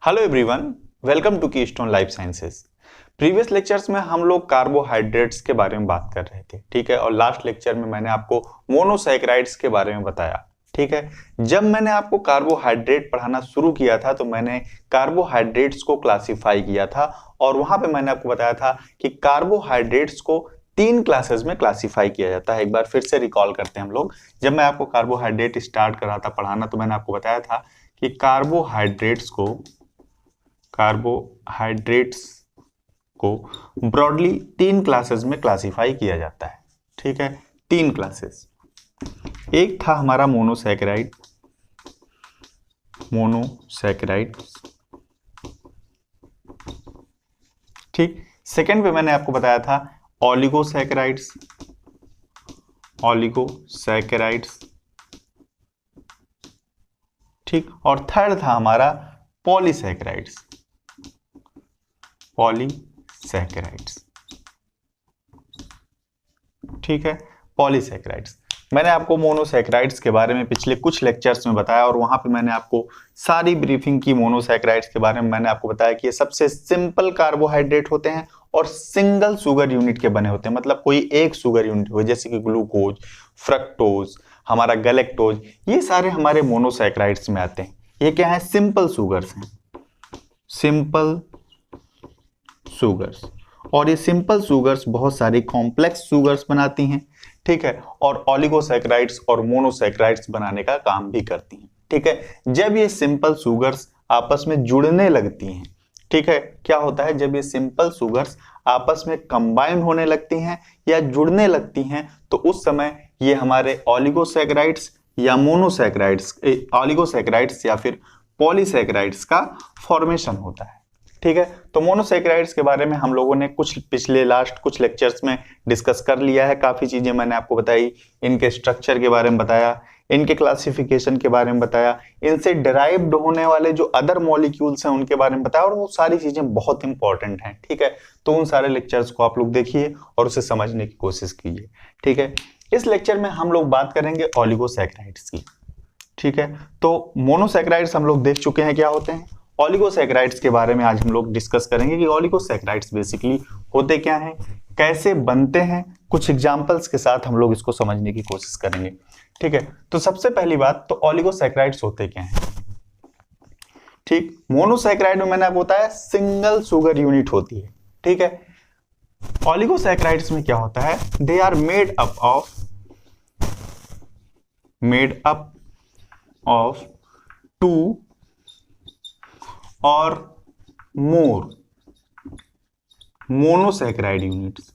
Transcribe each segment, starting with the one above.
Hello everyone, welcome to Keystone life sciences. Previous lectures में हम लोग कार्बोहाइड्रेट्स के बारे में बात कर रहे थे, ठीक है। और लास्ट लेक्चर में मैंने आपको मोनोसैकेराइड्स के बारे में बताया, ठीक है। जब मैंने आपको कार्बोहाइड्रेट पढ़ाना शुरू किया था तो मैंने कार्बोहाइड्रेट्स को क्लासिफाई किया था और वहां पे मैंने आपको बताया था कि कार्बोहाइड्रेट्स को 3 क्लासेस में क्लासिफाई किया जाता है। एक बार फिर से रिकॉल करते हैं हम लोग। जब मैं आपको कार्बोहाइड्रेट स्टार्ट कर रहा था पढ़ाना तो मैंने आपको बताया था कि कार्बोहाइड्रेट्स को ब्रॉडली 3 क्लासेस में क्लासिफाई किया जाता है, ठीक है। 3 क्लासेस। एक था हमारा मोनोसैकेराइड, ठीक। सेकंड पे मैंने आपको बताया था ऑलिगोसैकेराइड्स, ठीक। और थर्ड था हमारा पॉलीसैकेराइड्स, ठीक है। पॉलीसैकेराइड्स। मैंने आपको मोनोसैकेराइड्स के बारे में पिछले कुछ लेक्चर्स में बताया और वहां पे मैंने आपको सारी ब्रीफिंग की मोनोसैकेराइड्स के बारे में। मैंने आपको बताया कि ये सबसे सिंपल कार्बोहाइड्रेट होते हैं और सिंगल शुगर यूनिट के बने होते हैं। मतलब कोई एक शुगर यूनिट हो, जैसे कि ग्लूकोज, फ्रक्टोज, हमारा गैलेक्टोज, ये सारे हमारे मोनोसैकेराइड्स में आते हैं। ये क्या है? सिंपल शुगर्स हैं, सिंपल शुगर्स। और ये सिंपल शुगर्स बहुत सारी कॉम्प्लेक्स शुगर्स बनाती हैं, ठीक है। और ऑलिगोसैकेराइड्स और मोनोसैकेराइड्स बनाने का काम भी करती हैं, ठीक है। जब ये सिंपल शुगर्स आपस में जुड़ने लगती हैं, ठीक है, क्या होता है जब ये सिंपल शुगर्स आपस में कंबाइन होने लगती हैं या जुड़ने लगती हैं तो उस समय ये हमारे ऑलिगोसैकेराइड्स या मोनोसैकेराइड्स, ऑलिगोसैकेराइड्स या फिर पॉलीसैकेराइड्स का फॉर्मेशन होता है, ठीक है। तो मोनोसैकेराइड्स के बारे में हम लोगों ने पिछले लास्ट कुछ लेक्चर्स में डिस्कस कर लिया है। काफी चीजें मैंने आपको बताई, इनके स्ट्रक्चर के बारे में बताया, इनके क्लासिफिकेशन के बारे में बताया, इनसे डिराइव्ड होने वाले जो अदर मॉलिक्यूल्स हैं उनके बारे में बताया। और वो सारी चीजें बहुत इंपॉर्टेंट हैं, ठीक है। तो उन सारे लेक्चर्स को आप लोग देखिए और उसे समझने की कोशिश कीजिए, ठीक है। इस लेक्चर में हम लोग बात करेंगे ऑलिगोसैकेराइड्स की, ठीक है। तो मोनोसैकेराइड्स हम लोग देख चुके हैं क्या होते हैं। ऑलिगोसैकेराइड्स के बारे में आज हम लोग डिस्कस करेंगे कि ऑलिगोसैकेराइड्स बेसिकली होते क्या हैं, कैसे बनते हैं। कुछ एग्जांपल्स के साथ हम लोग इसको समझने की कोशिश करेंगे, ठीक है। तो सबसे पहली बात तो ऑलिगोसैकेराइड्स होते क्या हैं, ठीक। मोनोसैकेराइड में मैंने आपको बताया सिंगल शुगर यूनिट होती है, ठीक है। ऑलिगोसैकेराइड्स में क्या होता है, they are made up of 2 और मोर मोनोसैकेराइड यूनिट्स,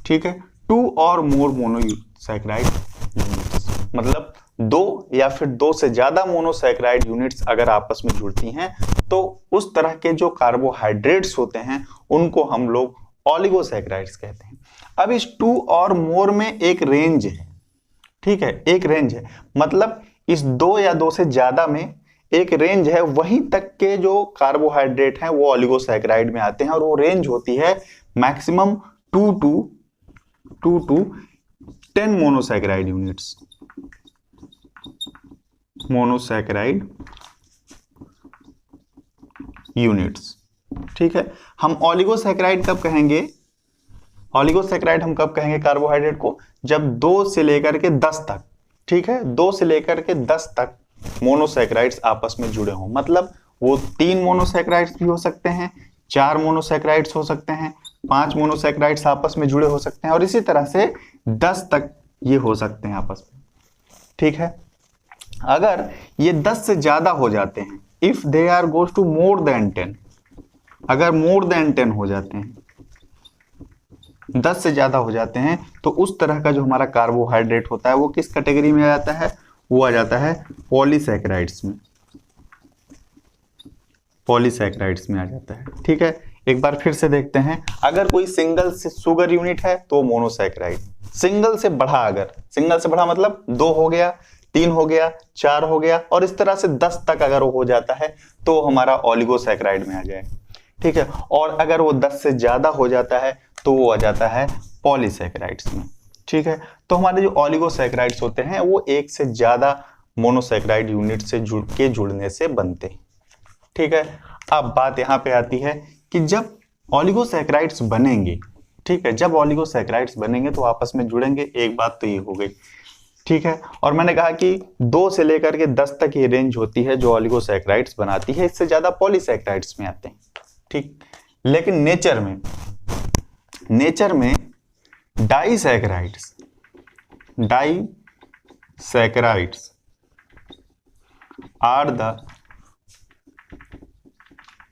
ठीक है। 2 और मोर मोनोसैकेराइड यूनिट्स मतलब 2 या फिर 2 से ज्यादा मोनोसैकेराइड यूनिट्स अगर आपस में जुड़ती हैं तो उस तरह के जो कार्बोहाइड्रेट्स होते हैं उनको हम लोग ऑलिगोसैकेराइड्स कहते हैं। अब इस 2 और मोर में एक रेंज है, ठीक है, एक रेंज है। मतलब इस 2 या 2 से ज्यादा में एक रेंज है, वहीं तक के जो कार्बोहाइड्रेट हैं वो ऑलिगोसैकेराइड में आते हैं। और वो रेंज होती है मैक्सिमम 2 to 10 मोनोसैकेराइड यूनिट्स, ठीक है। हम ऑलिगोसैकेराइड कब कहेंगे, ऑलिगोसैकेराइड हम कब कहेंगे कार्बोहाइड्रेट को, जब 2 से लेकर के 10 तक, ठीक है, 2 से लेकर के 10 तक मोनोसैकेराइड्स आपस में जुड़े हों। मतलब वो 3 मोनोसैकेराइड्स भी हो सकते हैं, 4 मोनोसैकेराइड्स हो सकते हैं, 5 मोनोसैकेराइड्स आपस में जुड़े हो सकते हैं और इसी तरह से 10 तक ये हो सकते हैं आपस में, ठीक है। अगर ये 10 से ज्यादा हो जाते हैं, if they are goes to more than 10, अगर मोर देन 10 हो जाते हैं, 10 से ज्यादा हो जाते हैं तो उस तरह का जो हमारा कार्बोहाइड्रेट होता है वो किस कैटेगरी में आ जाता है, वो आ जाता है पॉलीसैकेराइड्स में आ जाता है, ठीक है। एक बार फिर से देखते हैं, अगर कोई सिंगल से शुगर यूनिट है तो मोनोसैकेराइड, सिंगल से बढ़ा, अगर सिंगल से बढ़ा मतलब 2 हो गया, 3 हो गया, 4 हो गया और इस तरह से 10 तक अगर वो हो जाता है तो हमारा ऑलिगोसैकेराइड में आ जाएगा, ठीक है। और अगर वो 10 से ज्यादा हो जाता है तो वो आ जाता है पॉलीसैकेराइड्स में। ठीक है, तो हमारे जो ओलिगोसैकेराइड्स होते हैं वो एक से ज्यादा मोनोसैकेराइड यूनिट से जुड़ने से बनते हैं। ठीक है, अब बात यहाँ पे आती है कि जब ओलिगोसैकेराइड्स बनेंगे, ठीक है, जब ओलिगोसैकेराइड्स बनेंगे तो आपस में जुड़ेंगे, एक बात तो ये हो गई। ठीक है, और मैंने कहा कि 2 से लेकर के 10 तक ये रेंज होती है जो ओलिगोसैकेराइड्स बनाती है, इससे ज्यादा पॉलीसैकेराइड्स में आते हैं। ठीक, लेकिन नेचर में disaccharides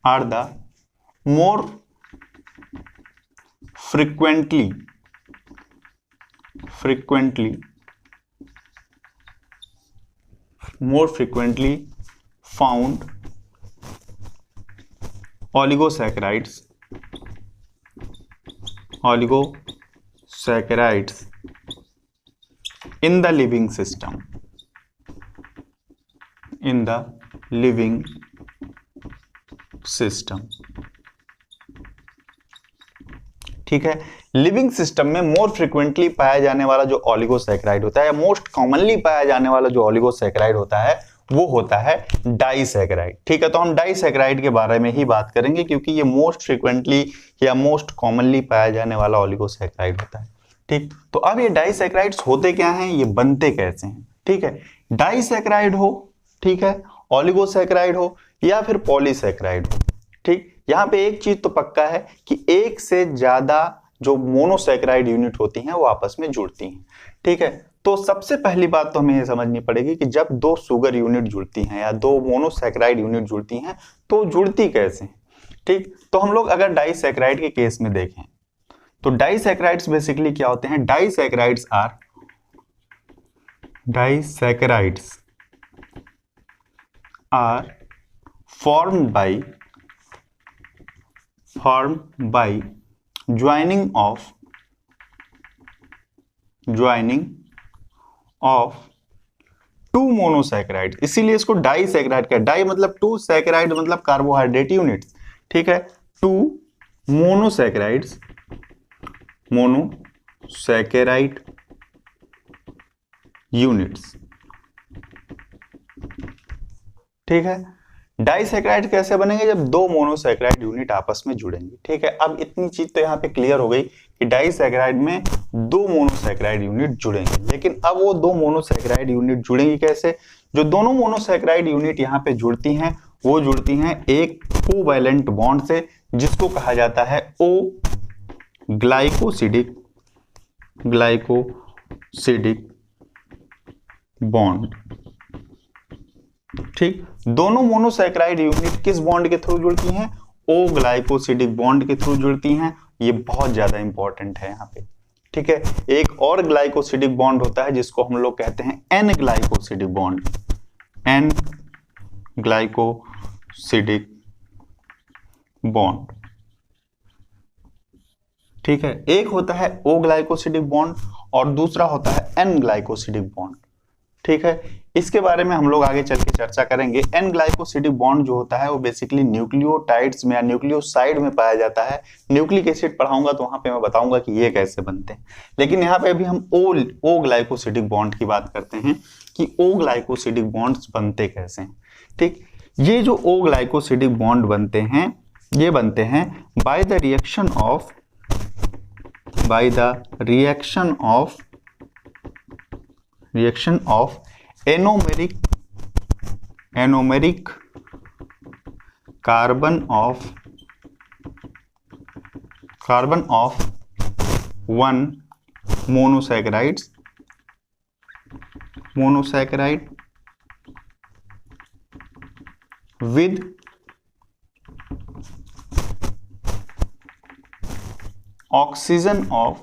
are the more frequently found oligosaccharides in the living system, ठीक है, लिविंग सिस्टम में मोर फ्रिक्वेंटली पाया जाने वाला जो ओलिगोसैकेराइड होता है, मोस्ट कॉमनली पाया जाने वाला जो ओलिगोसैकेराइड होता है वो होता है डाइसैकेराइड। ठीक है, तो हम डाइसैकेराइड के बारे में ही बात करेंगे क्योंकि ये मोस्ट फ्रिक्वेंटली या मोस्ट कॉमनली पाया जाने वाला ओलिगोसैकेराइड होता है। ठीक, तो अब ये डाइसैकेराइड्स होते क्या हैं, ये बनते कैसे हैं। ठीक है, डाइसैकेराइड हो, ठीक है, ओलिगोसैकेराइड हो या फिर पॉलीसैकेराइड हो, ठीक, यहां पे एक चीज तो पक्का है कि एक से ज्यादा जो मोनोसैकेराइड यूनिट होती हैं वो आपस में जुड़ती हैं। ठीक है, तो सबसे पहली बात तो हमें ये समझनी पड़ेगी कि जब 2 शुगर यूनिट जुड़ती हैं या 2 मोनोसैकेराइड यूनिट जुड़ती हैं तो जुड़ती कैसे। ठीक, तो हम लोग अगर डाइसैकेराइड के केस में देखें तो डाइसैकेराइड्स बेसिकली क्या होते हैं, disaccharides are formed by joining of 2 monosaccharide, इसीलिए इसको डाइसैकेराइड का, डाई मतलब 2, सैकेराइड मतलब कार्बोहाइड्रेट यूनिट्स। ठीक है, 2 मोनोसैकेराइड यूनिट्स। ठीक है, डाइसैकेराइड कैसे बनेंगे, जब 2 मोनोसैकेराइड यूनिट आपस में जुड़ेंगे। ठीक है, अब इतनी चीज तो यहाँ पे क्लियर हो गई कि डाइसैकेराइड में 2 मोनोसैकेराइड यूनिट जुड़ेंगे, लेकिन अब वो 2 मोनोसैकेराइड यूनिट जुड़ेंगी कैसे। जो दोनों मोनोसैकेराइड यूनिट यहाँ पे जुड़ती हैं वो जुड़ती हैं एक कोवैलेंट बॉन्ड से जिसको कहा जाता है ओ ग्लाइकोसिडिक बॉन्ड। ठीक, दोनों मोनोसैकेराइड यूनिट किस बॉन्ड के थ्रू जुड़ती हैं, ओ ग्लाइकोसिडिक बॉन्ड के थ्रू जुड़ती हैं। ये बहुत ज्यादा इंपॉर्टेंट है यहाँ पे। ठीक है, एक और ग्लाइकोसिडिक बॉन्ड होता है जिसको हम लोग कहते हैं an glycosidic bond, an glycosidic bond. ठीक है, एक होता है ओ ग्लाइकोसिडिक बॉन्ड और दूसरा होता है एन ग्लाइकोसिडिक बॉन्ड। ठीक है, इसके बारे में हम लोग आगे चल के चर्चा करेंगे। एन ग्लाइकोसिडिक बॉन्ड जो होता है वो बेसिकली न्यूक्लियोटाइड्स में या न्यूक्लियोसाइड में पाया जाता है। न्यूक्लिक एसिड पढ़ाऊंगा तो वहां पे मैं बताऊंगा कि ये कैसे बनते हैं, लेकिन यहाँ पे अभी हम ओ ग्लाइकोसिडिक बॉन्ड की बात करते हैं कि ओ ग्लाइकोसिडिक बॉन्ड्स बनते कैसे हैं। ठीक, ये जो ओ ग्लाइकोसिडिक बॉन्ड बनते हैं ये बनते हैं by the reaction of anomeric carbon of one monosaccharide with oxygen of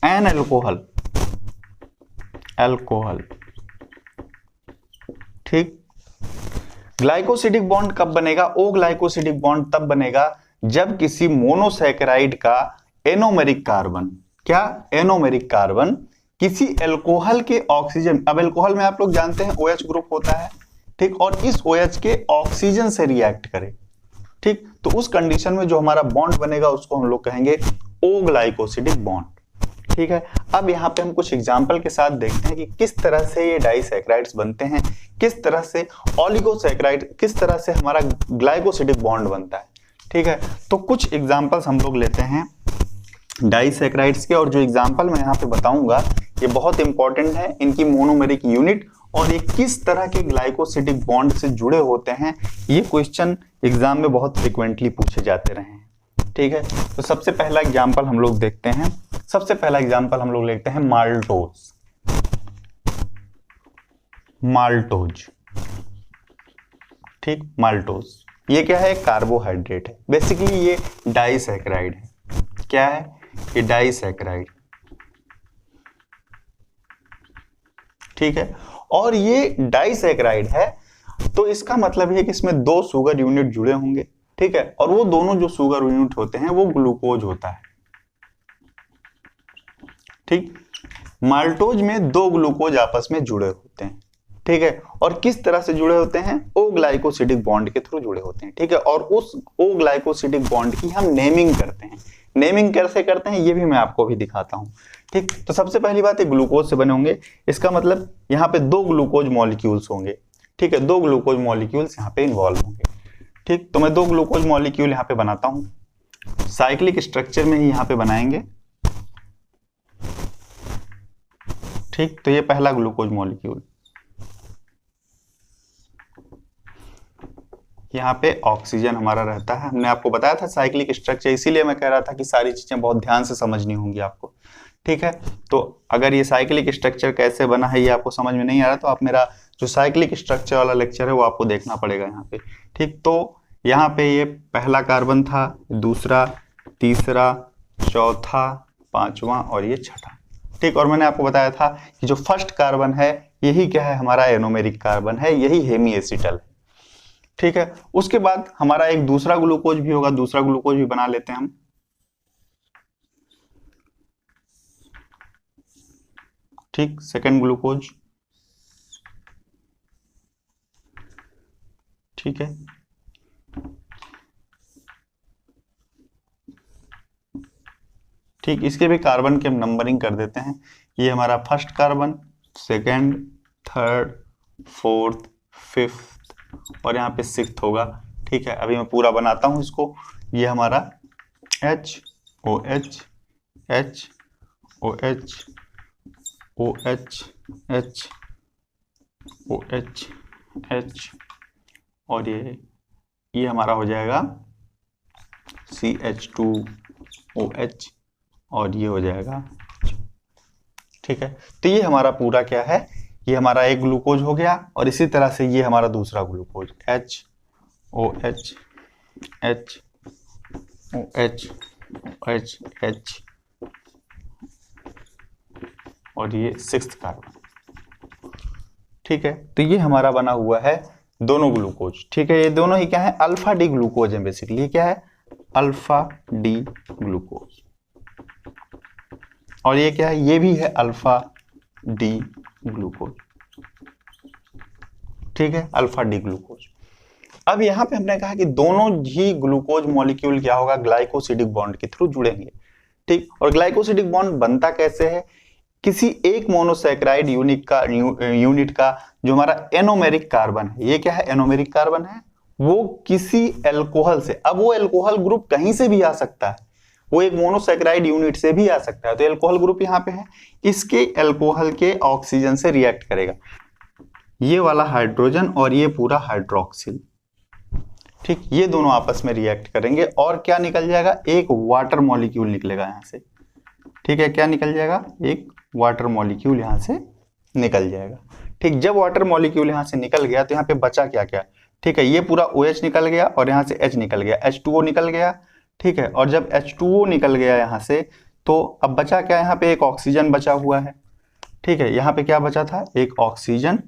an alcohol। ठीक, ग्लाइकोसिडिक बॉन्ड कब बनेगा, ओ ग्लाइकोसिडिक बॉन्ड तब बनेगा जब किसी मोनोसैकेराइड का एनोमेरिक कार्बन, क्या एनोमेरिक कार्बन किसी एल्कोहल के ऑक्सीजन, अब एल्कोहल में आप लोग जानते हैं OH ग्रुप होता है। ठीक, और इस OH के ऑक्सीजन से रिएक्ट करे। ठीक, तो उस कंडीशन में जो हमारा बॉन्ड बनेगा उसको हम लोग कहेंगे ओ ग्लाइकोसिडिक बॉन्ड। ठीक है, अब यहाँ पे हम कुछ एग्जाम्पल के साथ देखते हैं कि किस तरह से ये डाइसैकेराइड्स बनते हैं, किस तरह से ओलिगोसैकेराइड, किस तरह से हमारा ग्लाइकोसिडिक बॉन्ड बनता है। ठीक है, तो कुछ एग्जाम्पल्स हम लोग लेते हैं डाइसैकेराइड्स के, और जो एग्जाम्पल मैं यहाँ पे बताऊंगा ये बहुत इंपॉर्टेंट है, इनकी मोनोमेरिक यूनिट और ये किस तरह के ग्लाइकोसिडिक बॉन्ड से जुड़े होते हैं, ये क्वेश्चन एग्जाम में बहुत फ्रिक्वेंटली पूछे जाते रहे हैं। ठीक है, तो सबसे पहला एग्जाम्पल हम लोग देखते हैं, सबसे पहला एग्जाम्पल हम लोग लेते हैं माल्टोज। माल्टोज, ठीक, माल्टोज ये क्या है, कार्बोहाइड्रेट है, बेसिकली ये डाइसैकेराइड है। क्या है ये, डाइसैकेराइड। ठीक है, और ये डाइसैकेराइड है तो इसका मतलब है कि इसमें दो शुगर यूनिट जुड़े होंगे। ठीक है, और वो दोनों जो शुगर यूनिट होते हैं वो ग्लूकोज होता है। ठीक, माल्टोज में दो ग्लूकोज आपस में जुड़े होते हैं। ठीक है, और किस तरह से जुड़े होते हैं, ओ ग्लाइकोसिडिक बॉन्ड के थ्रू जुड़े होते हैं। ठीक है, और उस ओ ग्लाइकोसिडिक बॉन्ड की हम नेमिंग करते हैं। नेमिंग कैसे करते हैं ये भी मैं आपको भी दिखाता हूं। ठीक, तो सबसे पहली बात है ग्लूकोज से बने होंगे, इसका मतलब यहाँ पे दो ग्लूकोज मॉलिक्यूल्स होंगे। ठीक है, दो ग्लूकोज मॉलिक्यूल्स यहाँ पे इन्वॉल्व होंगे। ठीक, तो मैं दो ग्लूकोज मॉलिक्यूल यहाँ पे बनाता हूं, साइक्लिक स्ट्रक्चर में ही यहाँ पे बनाएंगे। ठीक, तो ये पहला ग्लूकोज मॉलिक्यूल, यहाँ पे ऑक्सीजन हमारा रहता है। हमने आपको बताया था साइक्लिक स्ट्रक्चर, इसीलिए मैं कह रहा था कि सारी चीजें बहुत ध्यान से समझनी होंगी आपको। ठीक है, तो अगर ये साइक्लिक स्ट्रक्चर कैसे बना है ये आपको समझ में नहीं आ रहा तो आप मेरा जो साइक्लिक स्ट्रक्चर वाला लेक्चर है वो आपको देखना पड़ेगा यहाँ पे। ठीक, तो यहाँ पे ये पहला कार्बन था, दूसरा, तीसरा, चौथा, पांचवा और ये छठा। ठीक, और मैंने आपको बताया था कि जो फर्स्ट कार्बन है यही क्या है, हमारा एनोमेरिक कार्बन है, यही हेमी एसिटल है। ठीक है, उसके बाद हमारा एक दूसरा ग्लूकोज भी होगा, दूसरा ग्लूकोज भी बना लेते हैं हम। ठीक, सेकंड ग्लूकोज। ठीक है, ठीक, इसके भी कार्बन की हम नंबरिंग कर देते हैं। ये हमारा first carbon, second, third, fourth, fifth और यहाँ पे सिक्स्थ होगा। ठीक है, अभी मैं पूरा बनाता हूं इसको। ये हमारा H O H H O H O H H O H H और ये हमारा हो जाएगा CH2OH और ये हो जाएगा। ठीक है, तो ये हमारा पूरा क्या है, ये हमारा एक ग्लूकोज हो गया और इसी तरह से ये हमारा दूसरा glucose HOH HOH OH H और ये सिक्स्थ कार्बन। ठीक है, तो ये हमारा बना हुआ है दोनों ग्लूकोज। ठीक है, ये दोनों ही क्या है, अल्फा डी ग्लूकोज है। बेसिकली ये क्या है, अल्फा डी ग्लूकोज, और ये क्या है, ये भी है अल्फा डी ग्लूकोज। ठीक है, अल्फा डी ग्लूकोज। अब यहां पे हमने कहा कि दोनों ही ग्लूकोज मॉलिक्यूल क्या होगा, ग्लाइकोसिडिक बॉन्ड के थ्रू जुड़ेंगे। ठीक, और ग्लाइकोसिडिक बॉन्ड बनता कैसे है, किसी एक मोनोसैकेराइड यूनिट का जो हमारा एनोमेरिक कार्बन है, ये क्या है, एनोमेरिक कार्बन है, वो किसी एल्कोहल से, अब वो एल्कोहल ग्रुप कहीं से भी आ सकता है, वो एक मोनोसैकेराइड यूनिट से भी आ सकता है। तो एल्कोहल ग्रुप यहाँ पे है, इसके एल्कोहल के ऑक्सीजन से रिएक्ट करेगा, ये वाला हाइड्रोजन और ये पूरा हाइड्रोक्सिल। ठीक, ये दोनों आपस में रिएक्ट करेंगे और क्या निकल जाएगा, एक वाटर मॉलिक्यूल निकलेगा यहाँ से। ठीक है, क्या निकल जाएगा, एक वाटर मॉलिक्यूल यहाँ से निकल जाएगा। ठीक, जब वाटर मॉलिक्यूल यहाँ से निकल गया तो यहाँ पे बचा क्या क्या, ठीक है, ये पूरा OH निकल गया और यहाँ से H निकल गया, H2O निकल गया। ठीक है, और जब H2O निकल गया यहाँ से तो अब बचा क्या, यहाँ पे एक ऑक्सीजन बचा हुआ है। ठीक है, यहाँ पे क्या बचा था, एक ऑक्सीजन।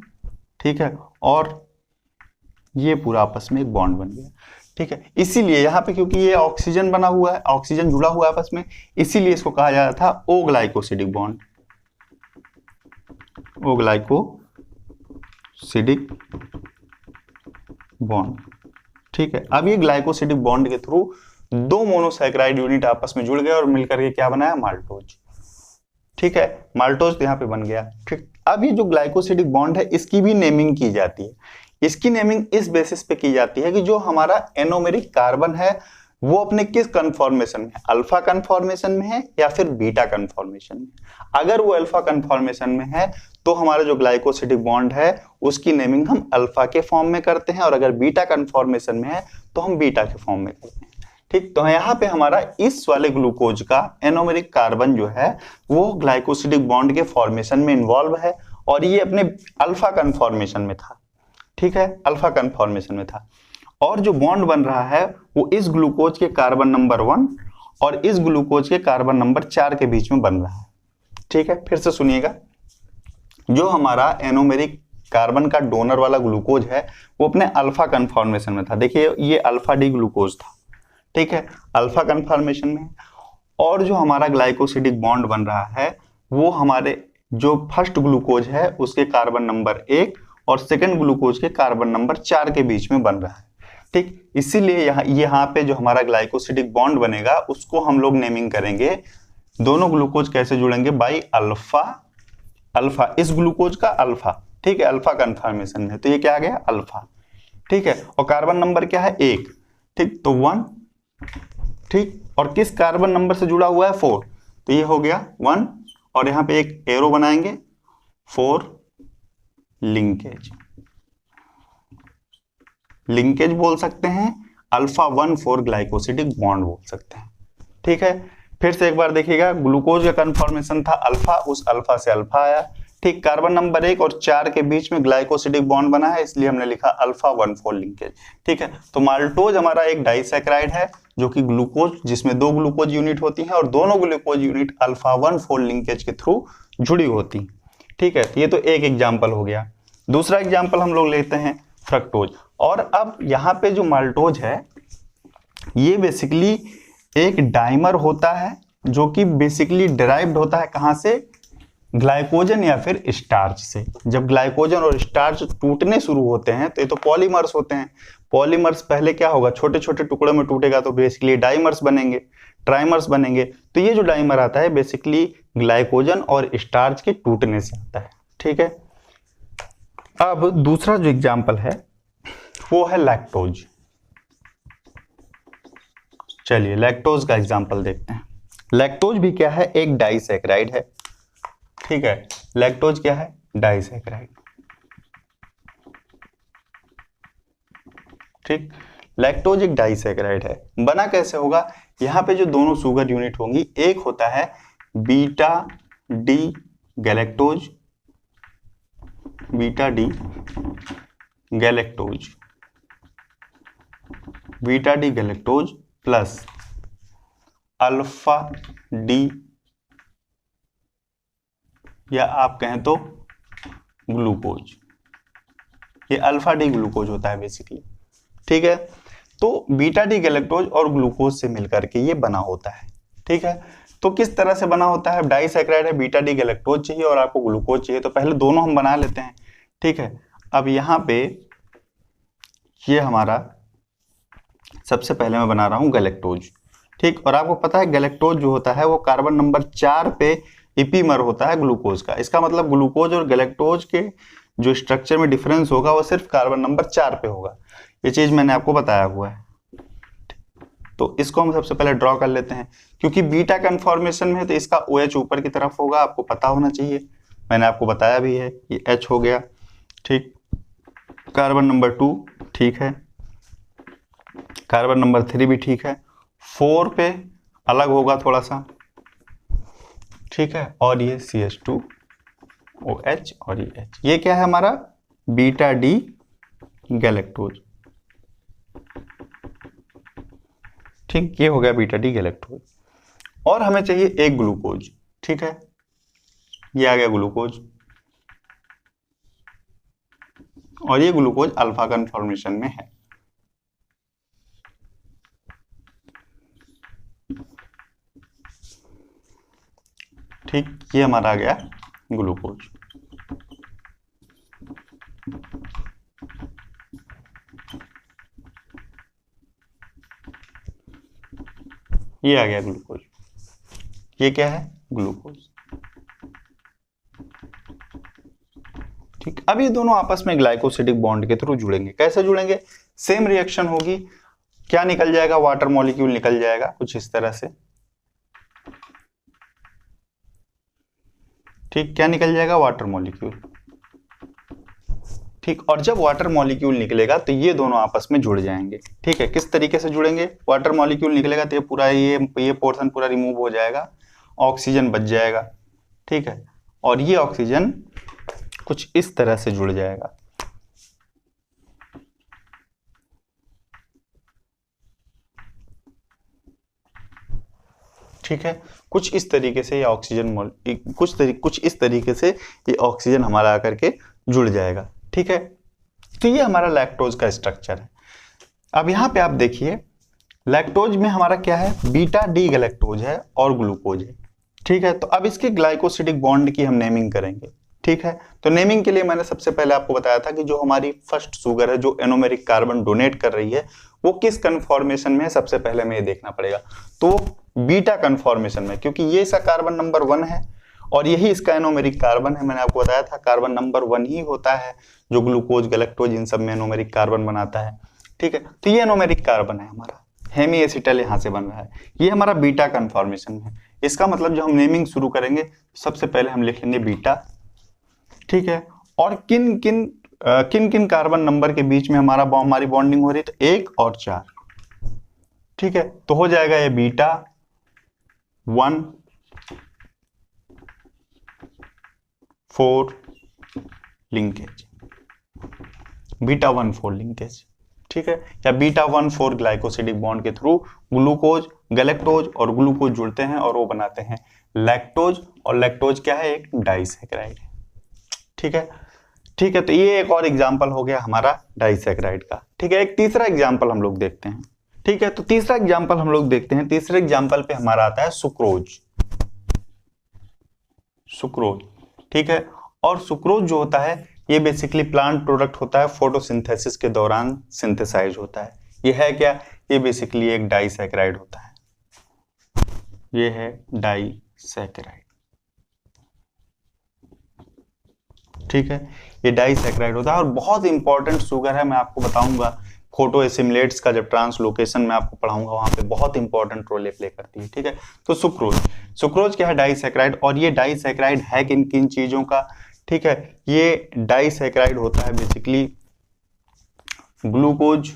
ठीक है, और ये पूरा आपस में एक बॉन्ड बन गया। ठीक है, इसीलिए यहाँ पे क्योंकि ये ऑक्सीजन बना हुआ है, ऑक्सीजन जुड़ा हुआ है आपस में, इसीलिए इसको कहा जाता था ओ ग्लाइकोसिडिक बॉन्ड, ओ ग्लाइकोसिडिक बॉन्ड। ठीक है, अब ये ग्लाइकोसिडिक बॉन्ड के थ्रू दो मोनोसैकेराइड यूनिट आपस में जुड़ गए और मिलकर के क्या बनाया, माल्टोज। ठीक है, माल्टोज यहाँ पे बन गया। ठीक, अब ये जो ग्लाइकोसिडिक बॉन्ड है इसकी भी नेमिंग की जाती है। इसकी नेमिंग इस बेसिस पे की जाती है कि जो हमारा एनोमेरिक कार्बन है वो अपने किस कन्फॉर्मेशन में है, अल्फा कन्फॉर्मेशन में है या फिर बीटा कन्फॉर्मेशन में। अगर वो अल्फा कन्फॉर्मेशन में है तो हमारा जो ग्लाइकोसिडिक बॉन्ड है उसकी नेमिंग हम अल्फा के फॉर्म में करते हैं, और अगर बीटा कन्फॉर्मेशन में है तो हम बीटा के फॉर्म में करते हैं। ठीक, तो यहाँ पे हमारा इस वाले ग्लूकोज का एनोमेरिक कार्बन जो है वो ग्लाइकोसिडिक बॉन्ड के फॉर्मेशन में इन्वॉल्व है, और ये अपने अल्फा कन्फॉर्मेशन में था। ठीक है, अल्फा कन्फॉर्मेशन में था, और जो बॉन्ड बन रहा है वो इस ग्लूकोज के कार्बन नंबर 1 और इस ग्लूकोज के कार्बन नंबर 4 के बीच में बन रहा है। ठीक है, फिर से सुनिएगा, जो हमारा एनोमेरिक कार्बन का डोनर वाला ग्लूकोज है वो अपने अल्फा कन्फॉर्मेशन में था। देखिए ये अल्फा डी ग्लूकोज था। ठीक है, अल्फा कन्फॉर्मेशन में, और जो हमारा ग्लाइकोसिडिक बॉन्ड बन रहा है वो हमारे जो फर्स्ट ग्लूकोज है उसके कार्बन नंबर 1 और सेकंड ग्लूकोज के कार्बन नंबर 4 के बीच में बन रहा है। ठीक, इसीलिए यहाँ पे जो हमारा ग्लाइकोसिडिक बॉन्ड बनेगा उसको हम लोग नेमिंग करेंगे, दोनों ग्लूकोज कैसे जुड़ेंगे, बाई अल्फा। अल्फा इस ग्लूकोज का अल्फा, ठीक है, अल्फा कन्फॉर्मेशन में, तो ये क्या आ गया, अल्फा। ठीक है, और कार्बन नंबर क्या है, 1। ठीक, तो 1। ठीक, और किस कार्बन नंबर से जुड़ा हुआ है, 4, तो ये हो गया 1, और यहां पे एक एरो बनाएंगे 4 लिंकेज। लिंकेज बोल सकते हैं, अल्फा 1 4 ग्लाइकोसिडिक बॉन्ड बोल सकते हैं। ठीक है, फिर से एक बार देखिएगा, ग्लूकोज का कन्फॉर्मेशन था अल्फा, उस अल्फा से अल्फा आया। ठीक, कार्बन नंबर 1 और 4 के बीच में ग्लाइकोसिडिक बॉन्ड बना है, इसलिए हमने लिखा अल्फा 1 4 लिंकेज। ठीक है, तो माल्टोज हमारा एक डाइसैकेराइड है जो कि ग्लूकोज, जिसमें 2 ग्लूकोज यूनिट होती हैं और दोनों ग्लूकोज यूनिट अल्फा 1 4 लिंकेज के थ्रू जुड़ी होती हैं। ठीक है, ये तो एक एग्जाम्पल हो गया। दूसरा एग्जाम्पल हम लोग लेते हैं फ्रक्टोज। और अब यहाँ पे जो माल्टोज है ये बेसिकली एक डाइमर होता है जो कि बेसिकली डिराइव्ड होता है कहाँ से, ग्लाइकोजन या फिर स्टार्च से। जब ग्लाइकोजन और स्टार्च टूटने शुरू होते हैं तो ये तो पॉलीमर्स होते हैं। पॉलीमर्स पहले क्या होगा, छोटे छोटे टुकड़ों में टूटेगा तो बेसिकली डाइमर्स बनेंगे, ट्राइमर्स बनेंगे। तो ये जो डाइमर आता है बेसिकली ग्लाइकोजन और स्टार्च के टूटने से आता है। ठीक है, अब दूसरा जो एग्जाम्पल है वो है लैक्टोज। चलिए लैक्टोज का एग्जाम्पल देखते हैं। लैक्टोज भी क्या है, एक डाइसैकेराइड है। ठीक है, लैक्टोज क्या है, डाइसैकेराइड। ठीक, लैक्टोज एक डाइसैकेराइड है। बना कैसे होगा, यहां पे जो दोनों शुगर यूनिट होंगी, एक होता है beta D galactose, beta D galactose, beta D galactose plus alpha D, या आप कहें तो ग्लूकोज। ये अल्फा डी ग्लूकोज होता है बेसिकली। ठीक है, तो बीटा डी गैलेक्टोज और ग्लूकोज से मिलकर के ये बना होता है। ठीक है, तो किस तरह से बना होता है, डाइसैकेराइड है, बीटा डी गैलेक्टोज चाहिए और आपको ग्लूकोज चाहिए, तो पहले दोनों हम बना लेते हैं। ठीक है, अब यहां पे ये हमारा सबसे पहले मैं बना रहा हूं गैलेक्टोज। ठीक, और आपको पता है गैलेक्टोज जो होता है वो कार्बन नंबर 4 पे इपीमर होता है ग्लूकोज का। इसका मतलब ग्लूकोज और गैलेक्टोज के जो स्ट्रक्चर में डिफरेंस होगा वो सिर्फ कार्बन नंबर 4 पे होगा। ये चीज मैंने आपको बताया हुआ है। तो इसको हम सबसे पहले ड्रॉ कर लेते हैं, क्योंकि बीटा कन्फॉर्मेशन में है तो इसका OH ऊपर की तरफ होगा, आपको पता होना चाहिए, मैंने आपको बताया भी है। ये H हो गया। ठीक, कार्बन नंबर 2 ठीक है, कार्बन नंबर 3 भी ठीक है, 4 पे अलग होगा थोड़ा सा। ठीक है, और ये CH2OH और ये H, ये क्या है हमारा बीटा डी गैलेक्टोज। ठीक, ये हो गया बीटा डी गैलेक्टोज, और हमें चाहिए एक ग्लूकोज। ठीक है, ये आ गया ग्लूकोज, और ये ग्लूकोज अल्फा कन्फॉर्मेशन में है। ठीक, ये हमारा आ गया ग्लूकोज। ये आ गया ग्लूकोज, ये क्या है ग्लूकोज। ठीक, अब ये दोनों आपस में ग्लाइकोसिडिक बॉन्ड के थ्रू जुड़ेंगे। कैसे जुड़ेंगे? सेम रिएक्शन होगी, क्या निकल जाएगा? वाटर मॉलिक्यूल निकल जाएगा कुछ इस तरह से। ठीक, क्या निकल जाएगा? Water molecule. ठीक, और जब वाटर मॉलिक्यूल निकलेगा तो ये दोनों आपस में जुड़ जाएंगे। ठीक है, किस तरीके से जुड़ेंगे? वाटर मॉलिक्यूल निकलेगा तो ये पूरा ये पोर्शन पूरा रिमूव हो जाएगा, ऑक्सीजन बच जाएगा। ठीक है, और ये ऑक्सीजन कुछ इस तरह से जुड़ जाएगा। ठीक है, कुछ इस तरीके से ये ऑक्सीजन कुछ इस तरीके से ये ऑक्सीजन हमारा आकर के जुड़ जाएगा। ठीक है, तो ये हमारा लैक्टोज का स्ट्रक्चर है। अब यहाँ पे आप देखिए, लैक्टोज में हमारा क्या है? बीटा डी गैलेक्टोज है और ग्लूकोज है। ठीक है, तो अब इसके ग्लाइकोसिडिक बॉन्ड की हम नेमिंग करेंगे। ठीक है, तो नेमिंग के लिए मैंने सबसे पहले आपको बताया था कि जो हमारी फर्स्ट शुगर है जो एनोमेरिक कार्बन डोनेट कर रही है वो किस कन्फॉर्मेशन में है, सबसे पहले हमें ये देखना पड़ेगा। तो बीटा कन्फॉर्मेशन में, क्योंकि ये इसका कार्बन नंबर 1 है और यही इसका एनोमेरिक कार्बन है। मैंने आपको बताया था कार्बन नंबर 1 ही होता है जो ग्लूकोज गैलेक्टोज इन सब में एनोमेरिक कार्बन बनाता है। ठीक है, तो ये एनोमेरिक कार्बन है हमारा, हेमी एसिटल यहाँ से बन रहा है, ये हमारा बीटा कन्फॉर्मेशन है। इसका मतलब जब हम नेमिंग शुरू करेंगे सबसे पहले हम लिख लेंगे बीटा। ठीक है, और किन किन कार्बन नंबर के बीच में हमारी बॉन्डिंग हो रही है? तो 1 और 4। ठीक है, तो हो जाएगा ये बीटा 1 4 लिंकेज, बीटा 1 4 लिंकेज। ठीक है, या बीटा 1 4 ग्लाइकोसिडिक बॉन्ड के थ्रू ग्लूकोज गैलेक्टोज और ग्लूकोज जुड़ते हैं और वो बनाते हैं लैक्टोज, और लैक्टोज क्या है? एक डाइसैकेराइड है। ठीक है, ठीक है, तो ये एक और एग्जांपल हो गया हमारा डाइसैकेराइड का। ठीक है, एक तीसरा एग्जांपल हम लोग देखते हैं। ठीक है, तो तीसरा एग्जांपल हम लोग देखते हैं। तीसरे एग्जांपल पे हमारा आता है सुक्रोज। ठीक है, और सुक्रोज जो होता है ये बेसिकली प्लांट प्रोडक्ट होता है, फोटोसिंथेसिस के दौरान सिंथेसाइज होता है। ये है क्या? ये बेसिकली एक डाइसैकेराइड होता है, ये है डाइसैकेराइड। ठीक है, ये डाइसैकेराइड होता है और बहुत इंपॉर्टेंट शुगर है। मैं आपको बताऊंगा फोटो एसिमिलेट्स का जब ट्रांसलोकेशन में आपको पढ़ाऊंगा वहां पे बहुत इंपॉर्टेंट रोल प्ले करती है। ठीक है, तो सुक्रोज क्या है? डाइसैकेराइड। और ये डाइसैकेराइड है किन किन चीजों का? ठीक है, ये डाइसैकेराइड होता है बेसिकली ग्लूकोज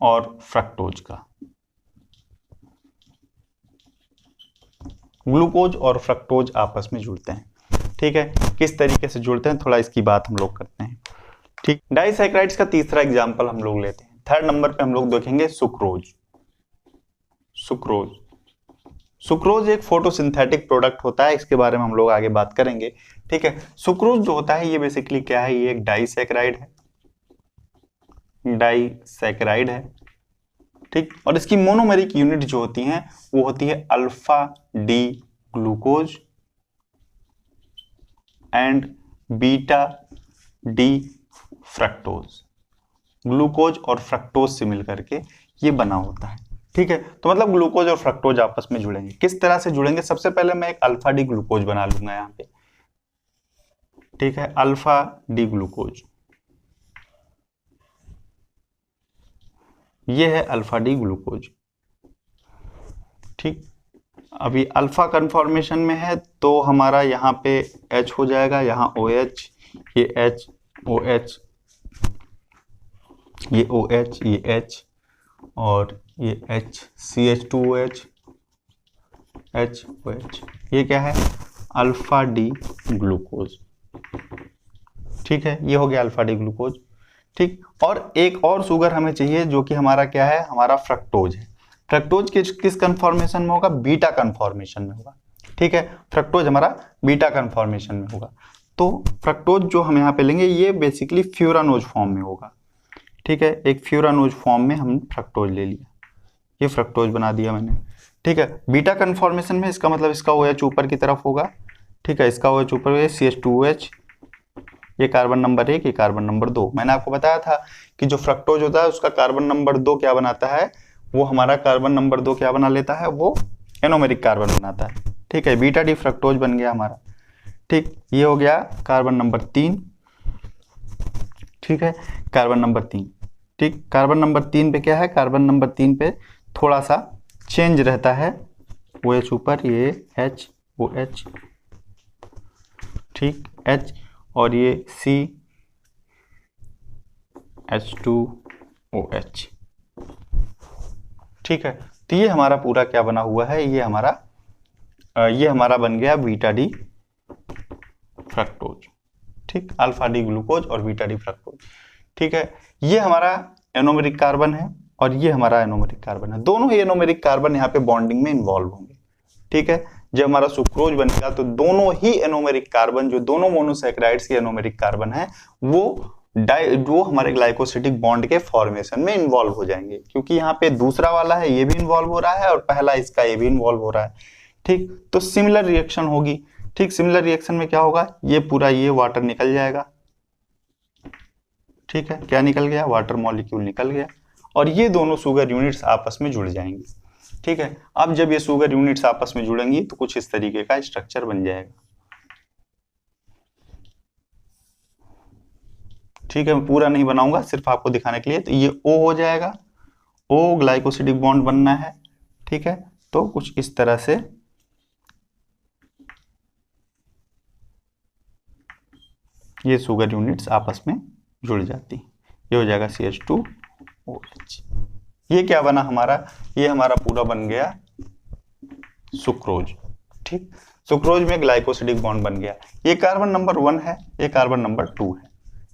और फ्रक्टोज का। ग्लूकोज और फ्रक्टोज आपस में जुड़ते हैं। ठीक है, किस तरीके से जुड़ते हैं थोड़ा इसकी बात हम लोग करते हैं। ठीक, डाइसैकेराइड्स का तीसरा एग्जांपल हम लोग लेते हैं। थर्ड नंबर पे हम लोग देखेंगे सुक्रोज। सुक्रोज एक फोटोसिंथेटिक प्रोडक्ट होता है, इसके बारे में हम लोग आगे बात करेंगे। ठीक है, सुक्रोज जो होता है ये बेसिकली क्या है? ये एक डाइसैकेराइड है। ठीक, और इसकी मोनोमेरिक यूनिट जो होती हैं वो होती है alpha D glucose and beta D fructose. Glucose और फ्रक्टोज से मिलकर के ये बना होता है। ठीक है, तो मतलब ग्लूकोज और फ्रक्टोज आपस में जुड़ेंगे। किस तरह से जुड़ेंगे? सबसे पहले मैं एक अल्फा डी ग्लूकोज बना लूंगा यहाँ पे। ठीक है, अल्फा डी ग्लूकोज, ये है अल्फा डी ग्लूकोज। ठीक, अभी अल्फा कन्फॉर्मेशन में है तो हमारा यहाँ पे H हो जाएगा, यहाँ OH, ये H OH, ये OH, ये H और ये H CH2OH HOH, ये क्या है? Alpha D glucose. ठीक है, ये हो गया अल्फा डी ग्लूकोज। ठीक, और एक और शुगर हमें चाहिए जो कि हमारा क्या है? हमारा फ्रक्टोज है। फ्रक्टोज किस कन्फॉर्मेशन में होगा? बीटा कन्फॉर्मेशन में होगा। ठीक है, फ्रक्टोज हमारा बीटा कन्फॉर्मेशन में होगा। तो फ्रक्टोज जो हम यहाँ पे लेंगे ये बेसिकली फ्यूरानोज फॉर्म में होगा। ठीक है, एक फ्यूरानोज फॉर्म में हम फ्रक्टोज ले लिया, ये फ्रक्टोज बना दिया मैंने। ठीक है, बीटा कन्फॉर्मेशन में इसका मतलब इसका OH ऊपर की तरफ होगा। ठीक है, इसका OH ऊपर CH2OH, ये कार्बन नंबर 1, ये कार्बन नंबर 2। मैंने आपको बताया था कि जो फ्रक्टोज होता है उसका कार्बन नंबर 2 क्या बनाता है? वो हमारा कार्बन नंबर 2 क्या बना लेता है, वो एनोमेरिक कार्बन बनाता है। ठीक है, बीटा डी फ्रक्टोज बन गया हमारा। ठीक, ये हो गया कार्बन नंबर 3। ठीक है, कार्बन नंबर 3। ठीक, कार्बन नंबर 3 पे क्या है, कार्बन नंबर 3 पे थोड़ा सा चेंज रहता है, वो एच ऊपर, ये एच, वो एच, ठीक, एच, और ये सी, H2OH। ठीक है, तो ये हमारा पूरा क्या बना हुआ है, ये हमारा बन गया बीटा डी फ्रक्टोज। ठीक, अल्फा डी ग्लूकोज और बीटा डी फ्रक्टोज। ठीक है, ये हमारा एनोमेरिक कार्बन है और ये हमारा एनोमेरिक कार्बन है। दोनों ही एनोमेरिक कार्बन यहाँ पे बॉन्डिंग में इन्वॉल्व होंगे। ठीक है, जब हमारा सुक्रोज बनेगा तो दोनों ही एनोमेरिक कार्बन, जो दोनों मोनोसैकेराइड्स के एनोमेरिक कार्बन है, वो हमारे ग्लाइकोसिडिक बॉन्ड के फॉर्मेशन में इन्वॉल्व हो जाएंगे, क्योंकि यहाँ पे दूसरा वाला है ये भी इन्वॉल्व हो रहा है और पहला इसका ये भी इन्वॉल्व हो रहा है। ठीक, तो सिमिलर रिएक्शन होगी। ठीक, सिमिलर रिएक्शन में क्या होगा, ये पूरा ये वाटर निकल जाएगा। ठीक है, क्या निकल गया, वाटर मॉलिक्यूल निकल गया, और ये दोनों शुगर यूनिट्स आपस में जुड़ जाएंगी। ठीक है, अब जब ये शुगर यूनिट्स आपस में जुड़ेंगी तो कुछ इस तरीके का स्ट्रक्चर बन जाएगा। ठीक है, मैं पूरा नहीं बनाऊंगा, सिर्फ आपको दिखाने के लिए। तो ये O हो जाएगा, O ग्लाइकोसिडिक बॉन्ड बनना है। ठीक है, तो कुछ इस तरह से ये शुगर यूनिट्स आपस में जुड़ जाती, ये हो जाएगा CH2OH। ये क्या बना हमारा, ये हमारा पूरा बन गया सुक्रोज। ठीक, सुक्रोज में ग्लाइकोसिडिक बॉन्ड बन गया। ये कार्बन नंबर 1 है, ये कार्बन नंबर 2 है।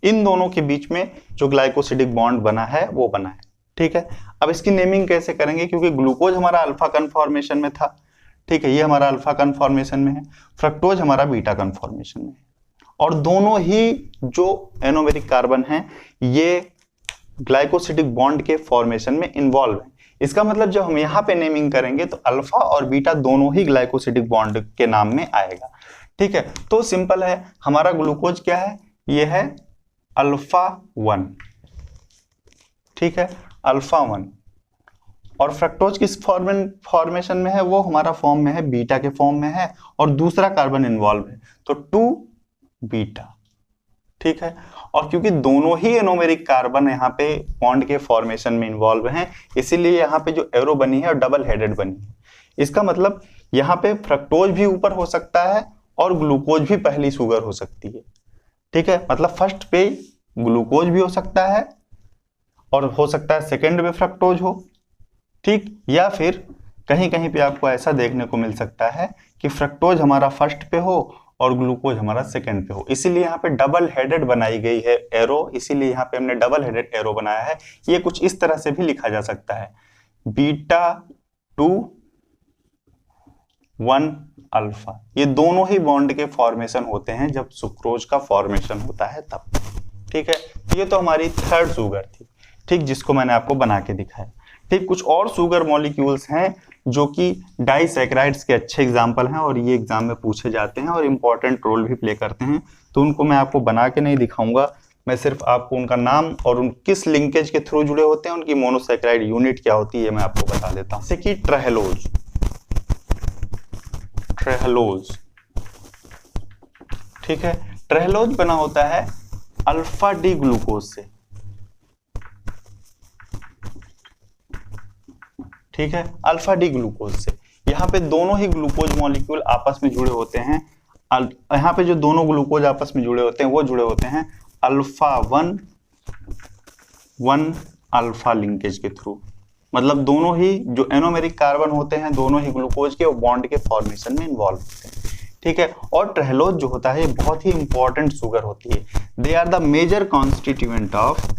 इन दोनों के बीच में जो ग्लाइकोसिडिक बॉन्ड बना है वो बना है। ठीक है, अब इसकी नेमिंग कैसे करेंगे, क्योंकि ग्लूकोज हमारा अल्फा कन्फॉर्मेशन में था। ठीक है, ये हमारा अल्फा कन्फॉर्मेशन में है, फ्रक्टोज हमारा बीटा कन्फॉर्मेशन में है, और दोनों ही जो एनोमेरिक कार्बन हैं ये ग्लाइकोसिडिक बॉन्ड के फॉर्मेशन में इन्वॉल्व है। इसका मतलब जब हम यहाँ पे नेमिंग करेंगे तो अल्फा और बीटा दोनों ही ग्लाइकोसिडिक बॉन्ड के नाम में आएगा। ठीक है, तो सिंपल है, हमारा ग्लूकोज क्या है, ये है अल्फा 1। ठीक है, अल्फा 1, और फ्रक्टोज किस फॉर्मेशन में है, वो हमारा फॉर्म में है, बीटा के फॉर्म में है, और दूसरा कार्बन इन्वॉल्व है तो 2 बीटा। ठीक है, और क्योंकि दोनों ही एनोमेरिक कार्बन यहाँ पे बॉन्ड के फॉर्मेशन में इन्वॉल्व हैं, इसीलिए यहाँ पे जो एरो बनी है और डबल हेडेड बनी है। इसका मतलब यहाँ पे फ्रक्टोज भी ऊपर हो सकता है और ग्लूकोज भी पहली शुगर हो सकती है। ठीक है, मतलब फर्स्ट पे ग्लूकोज भी हो सकता है और हो सकता है सेकंड में फ्रक्टोज हो। ठीक, या फिर कहीं कहीं पे आपको ऐसा देखने को मिल सकता है कि फ्रक्टोज हमारा फर्स्ट पे हो और ग्लूकोज हमारा सेकंड पे हो, इसीलिए यहाँ पे डबल हेडेड बनाई गई है एरो, इसीलिए यहाँ पे हमने डबल हेडेड एरो बनाया है। ये कुछ इस तरह से भी लिखा जा सकता है, बीटा 2 1 अल्फा। ये दोनों ही बॉन्ड के फॉर्मेशन होते हैं जब सुक्रोज का फॉर्मेशन होता है तब। ठीक है, ये तो हमारी थर्ड शुगर थी। ठीक, जिसको मैंने आपको बना के दिखाया। ठीक, कुछ और शुगर मॉलिक्यूल्स हैं जो कि डाइसैकेराइड्स के अच्छे एग्जाम्पल हैं और ये एग्जाम में पूछे जाते हैं और इंपॉर्टेंट रोल भी प्ले करते हैं, तो उनको मैं आपको बना के नहीं दिखाऊंगा, मैं सिर्फ आपको उनका नाम और उन किस लिंकेज के थ्रू जुड़े होते हैं, उनकी मोनोसैकेराइड यूनिट क्या होती है मैं आपको बता देता हूं। जैसे कि ट्रेहलोज, ठीक है, ट्रेहलोज बना होता है अल्फा डी ग्लूकोज से। ठीक है, अल्फा डी ग्लूकोज से। यहाँ पे दोनों ही ग्लूकोज मॉलिक्यूल आपस में जुड़े होते हैं। यहाँ पे जो दोनों ग्लूकोज आपस में जुड़े होते हैं वो जुड़े होते हैं अल्फा 1 अल्फा लिंकेज के थ्रू। मतलब दोनों ही जो एनोमेरिक कार्बन होते हैं दोनों ही ग्लूकोज के बॉन्ड के फॉर्मेशन में इन्वॉल्व होते हैं। ठीक है, और ट्रेहलोज जो होता है बहुत ही इंपॉर्टेंट शुगर होती है। They are the major constituent of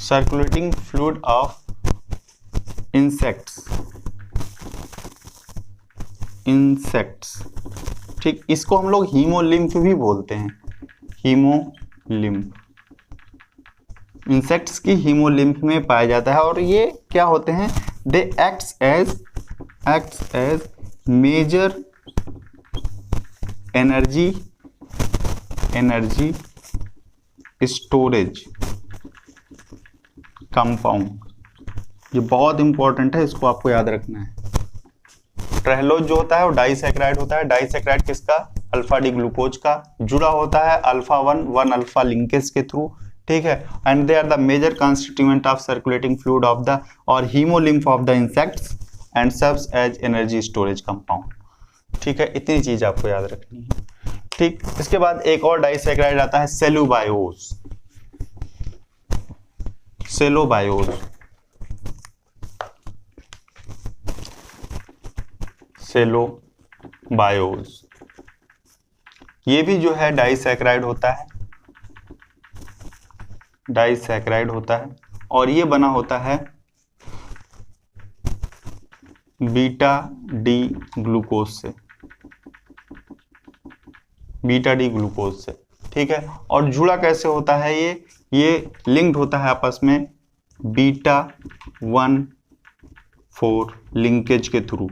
circulating fluid of insects। ठीक, इसको हम लोग हीमोलिम्फ भी बोलते हैं, हीमोलिम्फ। इंसेक्ट्स की हीमोलिम्फ में पाया जाता है और ये क्या होते हैं, they acts as major energy storage compound. ये बहुत इंपॉर्टेंट है, इसको आपको याद रखना है। ट्रेहलोज जो होता है वो डाइसैकेराइड होता है। डाइसैकेराइड किसका, अल्फा डी ग्लूकोज का, जुड़ा होता है अल्फा 1 अल्फा लिंकेज के थ्रू, ठीक है। And they are the major constituent of circulating fluid of the और hemolymph of the insects and serves as energy storage compound, ठीक है। इतनी चीज आपको याद रखनी है, ठीक। इसके बाद एक और डाइसैकेराइड आता है सेलुबायोज। सेलोबायोज ये भी जो है डाइसैकेराइड होता है और ये बना होता है बीटा डी ग्लूकोज से, ठीक है। और जुड़ा कैसे होता है, ये लिंक्ड होता है आपस में बीटा 1,4 लिंकेज के थ्रू,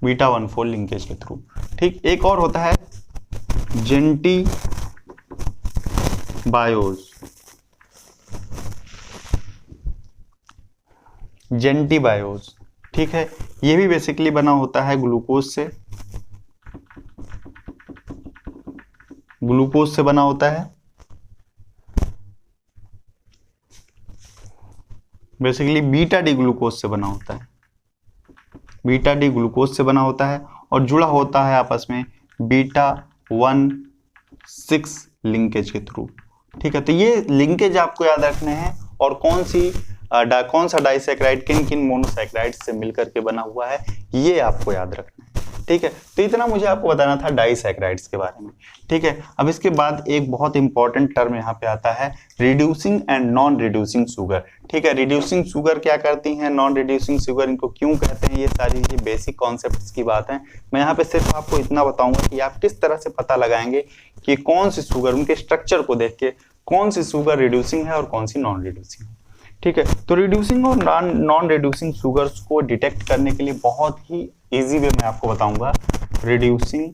बीटा 1,4 लिंकेज के थ्रू, ठीक। एक और होता है जेंटीबायोज, ठीक है। ये भी बेसिकली बना होता है ग्लूकोज से बना होता है, बेसिकली बीटा डी ग्लूकोज से बना होता है और जुड़ा होता है आपस में बीटा 1,6 लिंकेज के थ्रू, ठीक है। तो ये लिंकेज आपको याद रखने हैं और कौन सा डाइसैकेराइड किन मोनोसैकेराइड से मिलकर के बना हुआ है ये आपको याद रखना है, ठीक है। तो इतना मुझे आपको बताना था डाइसैकेराइड्स के बारे में, ठीक है। अब इसके बाद एक बहुत इंपॉर्टेंट टर्म यहाँ पे आता है reducing and non reducing sugar, ठीक है। रिड्यूसिंग शुगर क्या करती हैं, नॉन रिड्यूसिंग शुगर इनको क्यों कहते हैं, ये सारी ये बेसिक कॉन्सेप्ट्स की बात है। मैं यहाँ पे सिर्फ आपको इतना बताऊंगा कि आप किस तरह से पता लगाएंगे कि कौन सी शुगर, उनके स्ट्रक्चर को देख के कौन सी शुगर रिड्यूसिंग है और कौन सी नॉन रिड्यूसिंग है, ठीक है। तो रिड्यूसिंग और नॉन रिड्यूसिंग शुगर्स को डिटेक्ट करने के लिए बहुत ही इजी वे मैं आपको बताऊंगा, reducing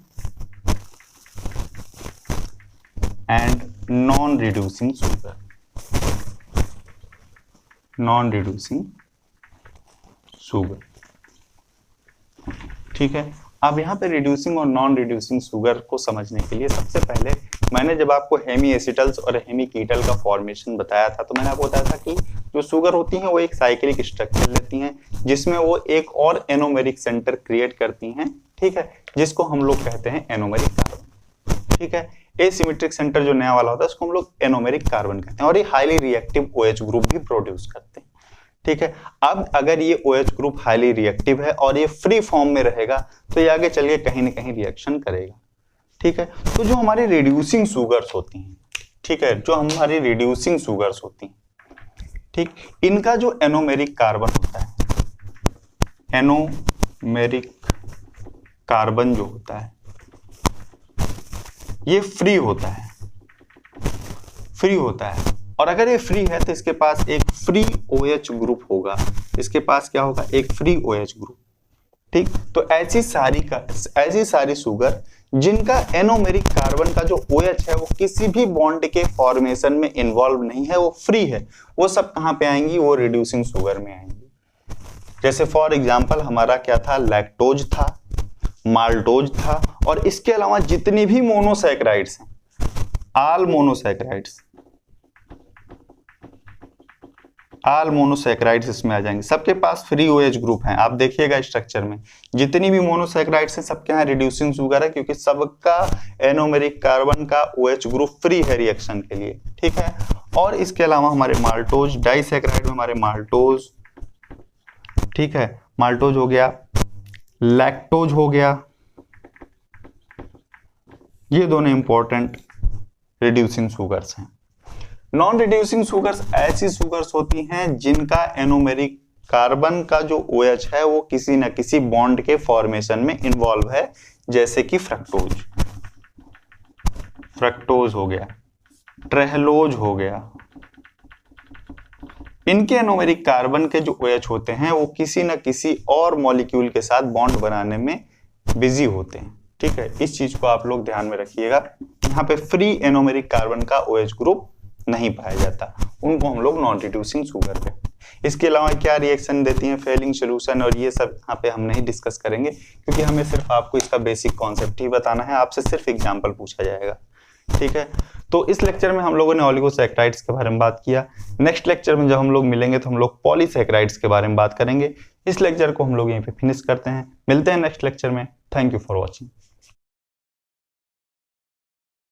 and non reducing sugar, ठीक है। अब यहाँ पे रिड्यूसिंग और नॉन रिड्यूसिंग शुगर को समझने के लिए सबसे पहले मैंने जब आपको हेमी एसिटल्स और हेमी कीटल का फॉर्मेशन बताया था तो मैंने आपको बताया था कि जो शुगर होती हैं वो एक साइक्लिक स्ट्रक्चर लेती हैं जिसमें वो एक और एनोमेरिक सेंटर क्रिएट करती हैं, ठीक है, जिसको हम लोग कहते हैं एनोमेरिक कार्बन, ठीक है। एसिमेट्रिक सेंटर जो नया वाला होता है उसको हम लोग एनोमेरिक कार्बन कहते हैं और ये हाईली रिएक्टिव OH ग्रुप भी प्रोड्यूस करते हैं, ठीक है। अब अगर ये OH ग्रुप हाईली रिएक्टिव है और ये फ्री फॉर्म में रहेगा तो ये आगे चल के कहीं ना कहीं रिएक्शन करेगा, ठीक है। तो जो हमारी रिड्यूसिंग शुगर्स होती हैं, ठीक है, ठीक, इनका जो एनोमेरिक कार्बन होता है, एनोमेरिक कार्बन जो होता है ये फ्री होता है और अगर ये फ्री है तो इसके पास एक फ्री OH ग्रुप होगा, इसके पास क्या होगा, एक फ्री OH ग्रुप, ठीक। तो ऐसी सारी शुगर जिनका एनोमेरिक कार्बन का जो OH है वो किसी भी बॉन्ड के फॉर्मेशन में इन्वॉल्व नहीं है, वो फ्री है, वो सब कहां पे आएंगी, वो रिड्यूसिंग शुगर में आएंगी। जैसे फॉर एग्जांपल हमारा क्या था, लैक्टोज था, माल्टोज था और इसके अलावा जितनी भी मोनोसैकेराइड्स हैं, ऑल मोनोसैकेराइड्स इसमें आ जाएंगे, सबके पास फ्री OH ग्रुप हैं। आप देखिएगा स्ट्रक्चर में जितनी भी मोनोसैकेराइड्स हैं सबके यहाँ रिड्यूसिंग शुगर है क्योंकि सबका एनोमेरिक कार्बन का OH ग्रुप फ्री है रिएक्शन के लिए, ठीक है। और इसके अलावा हमारे माल्टोज, डाइसैकेराइड में हमारे माल्टोज, ठीक है, माल्टोज हो गया, लैक्टोज हो गया, ये दोनों इंपॉर्टेंट रिड्यूसिंग शुगर्स हैं। नॉन रिड्यूसिंग शुगर्स ऐसी शुगर्स होती हैं जिनका एनोमेरिक कार्बन का जो OH है वो किसी न किसी बॉन्ड के फॉर्मेशन में इन्वॉल्व है, जैसे कि फ्रक्टोज, फ्रक्टोज हो गया, ट्रेहलोज हो गया, इनके एनोमेरिक कार्बन के जो OH होते हैं वो किसी न किसी और मॉलिक्यूल के साथ बॉन्ड बनाने में बिजी होते हैं। ठीक है, इस चीज को आप लोग ध्यान में रखिएगा। यहाँ पे फ्री एनोमेरिक कार्बन का OH ग्रुप नहीं पाया जाता, उनको हम लोग नॉन रिड्यूसिंग शुगर कहते हैं। इसके अलावा क्या रिएक्शन देती हैं फेलिंग सोल्यूशन, और ये सब यहाँ पे हम नहीं डिस्कस करेंगे क्योंकि हमें सिर्फ आपको इसका बेसिक कॉन्सेप्ट ही बताना है, आपसे सिर्फ एग्जाम्पल पूछा जाएगा। ठीक है, तो इस लेक्चर में हम लोगों ने ओलिगोसैकेराइड्स के बारे में बात किया। नेक्स्ट लेक्चर में जब हम लोग मिलेंगे तो हम लोग पॉलीसैकेराइड्स के बारे में बात करेंगे। इस लेक्चर को हम लोग यहीं पे फिनिश करते हैं, मिलते हैं नेक्स्ट लेक्चर में। Thank you for watching.